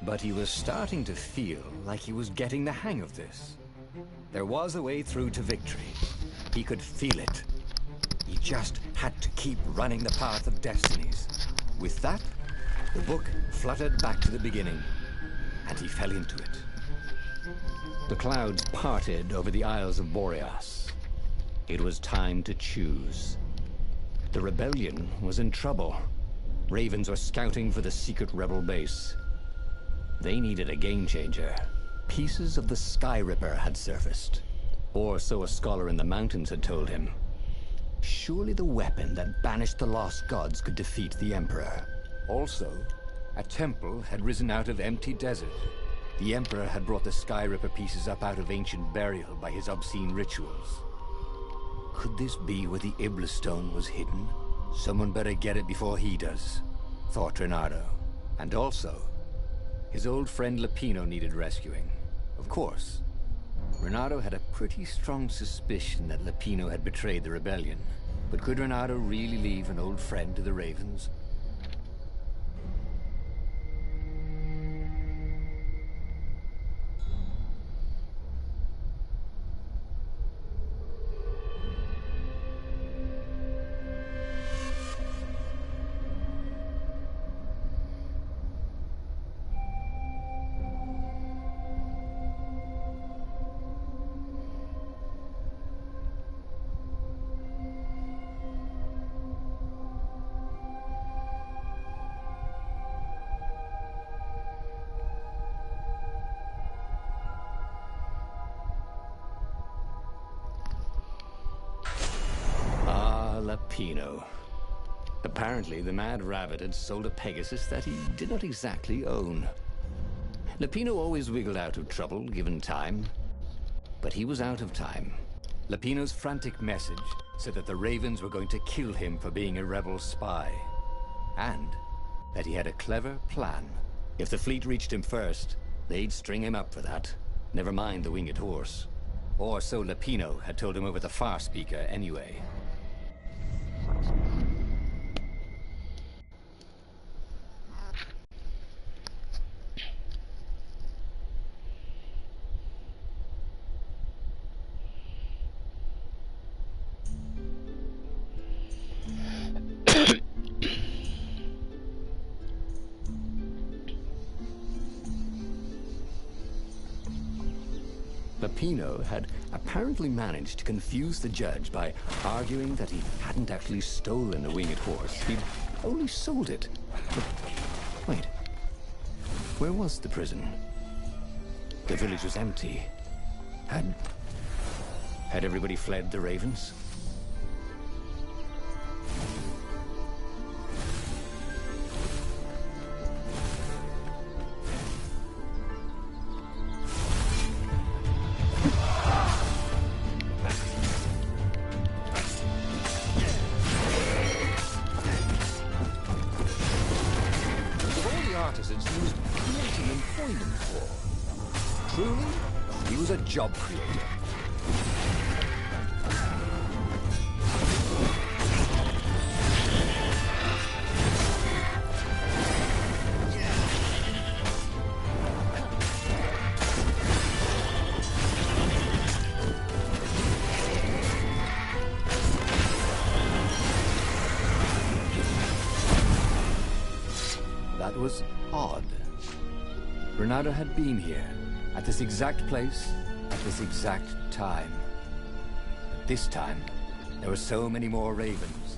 But he was starting to feel like he was getting the hang of this. There was a way through to victory. He could feel it. He just had to keep running the path of destinies. With that, the book fluttered back to the beginning, and he fell into it. The clouds parted over the Isles of Boreas. It was time to choose. The rebellion was in trouble. Ravens were scouting for the secret rebel base. They needed a game changer. Pieces of the Sky Ripper had surfaced. Or so a scholar in the mountains had told him. Surely the weapon that banished the lost gods could defeat the Emperor. Also, a temple had risen out of empty desert. The Emperor had brought the Sky Ripper pieces up out of ancient burial by his obscene rituals. Could this be where the Iblis stone was hidden? Someone better get it before he does, thought Renato. And also, his old friend Lupino needed rescuing. Of course, Renato had a pretty strong suspicion that Lupino had betrayed the rebellion. But could Renato really leave an old friend to the Ravens? Lupino. Apparently, the Mad Rabbit had sold a Pegasus that he did not exactly own. Lupino always wiggled out of trouble, given time. But he was out of time. Lupino's frantic message said that the Ravens were going to kill him for being a rebel spy. And that he had a clever plan. If the fleet reached him first, they'd string him up for that. Never mind the winged horse. Or so Lupino had told him over the far speaker anyway. Lupino had apparently managed to confuse the judge by arguing that he hadn't actually stolen the winged horse. He'd only sold it. But wait, where was the prison? The village was empty. Had everybody fled the Ravens? Job creator. That was odd. Renato had been here, at this exact place, at this exact time. But this time, there were so many more Ravens.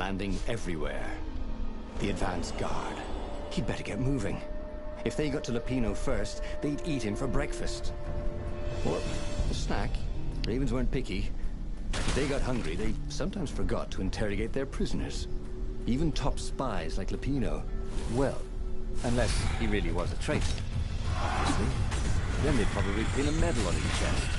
landing everywhere. The advance guard. He'd better get moving. If they got to Lupino first, they'd eat him for breakfast. Or a snack. Ravens weren't picky. If they got hungry, they sometimes forgot to interrogate their prisoners. Even top spies like Lupino. Well, unless he really was a traitor. Obviously. Then they'd probably pin a medal on his chest.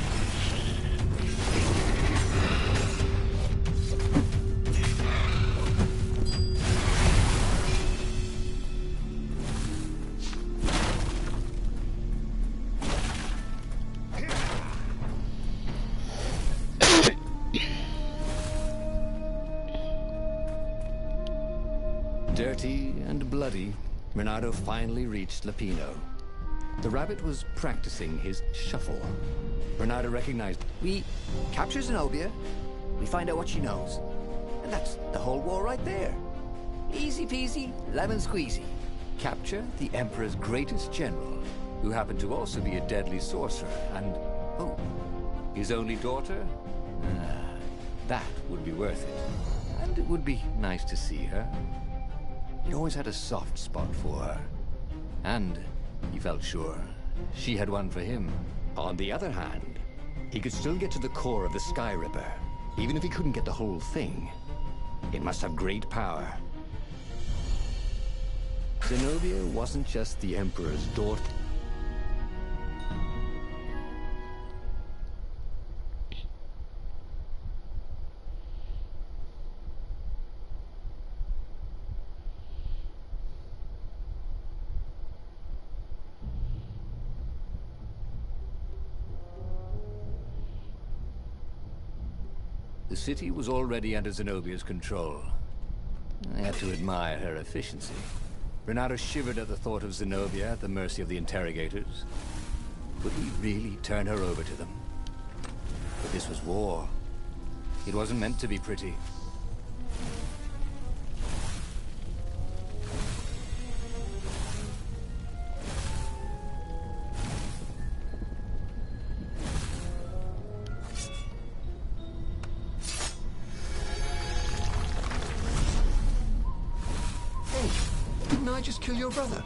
Dirty and bloody, Renato finally reached Lupino. The rabbit was practicing his shuffle. Renato recognized, we capture Zenobia, we find out what she knows. And that's the whole war right there. Easy peasy, lemon squeezy. Capture the Emperor's greatest general, who happened to also be a deadly sorcerer, and, oh, his only daughter? That would be worth it. And it would be nice to see her. He always had a soft spot for her. And he felt sure she had one for him. On the other hand, he could still get to the core of the Sky Ripper, even if he couldn't get the whole thing. It must have great power. Zenobia wasn't just the Emperor's daughter. The city was already under Zenobia's control. I had to admire her efficiency. Renato shivered at the thought of Zenobia at the mercy of the interrogators. Would he really turn her over to them? But this was war. It wasn't meant to be pretty. Didn't I just kill your brother?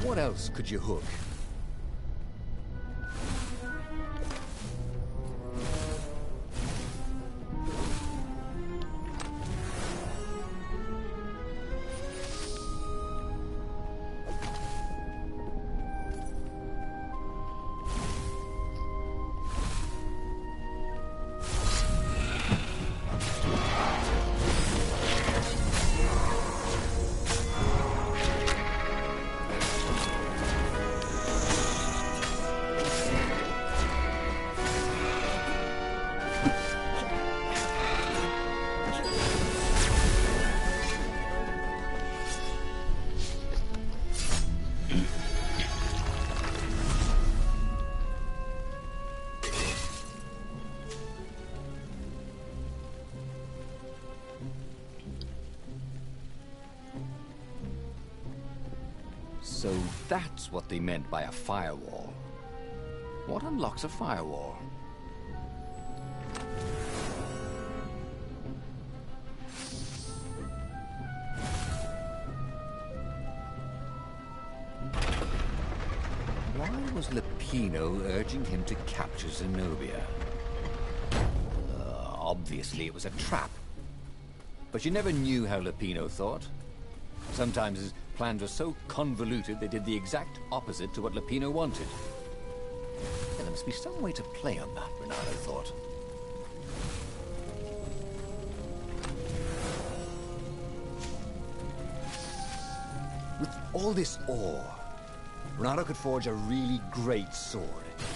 What else could you hook? So that's what they meant by a firewall. What unlocks a firewall? Why was Lupino urging him to capture Zenobia? Obviously it was a trap. But you never knew how Lupino thought. Sometimes his plans were so convoluted they did the exact opposite to what Lupino wanted. And there must be some way to play on that, Renato thought. With all this ore, Renato could forge a really great sword.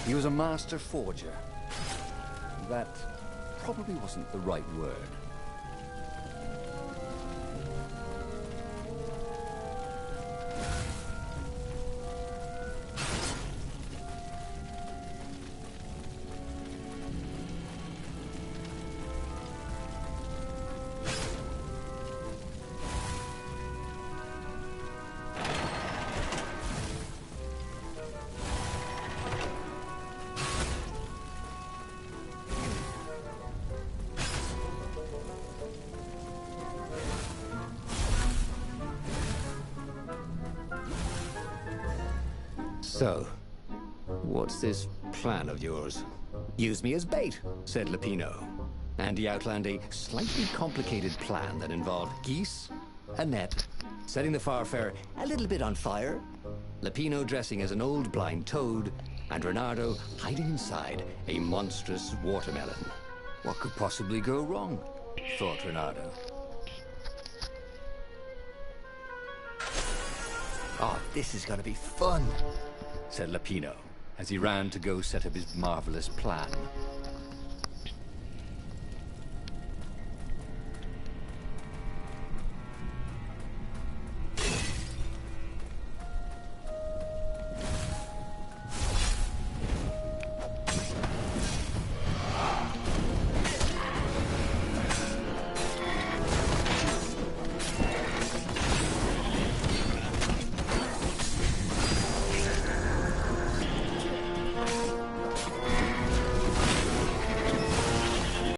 He was a master forger. That probably wasn't the right word. So, what's this plan of yours? Use me as bait, said Lupino. And he outlined a slightly complicated plan that involved geese, a net, setting the Farfarer a little bit on fire, Lupino dressing as an old blind toad, and Renardo hiding inside a monstrous watermelon. What could possibly go wrong? Thought Renardo. Oh, this is gonna be fun, said Lupino, as he ran to go set up his marvelous plan.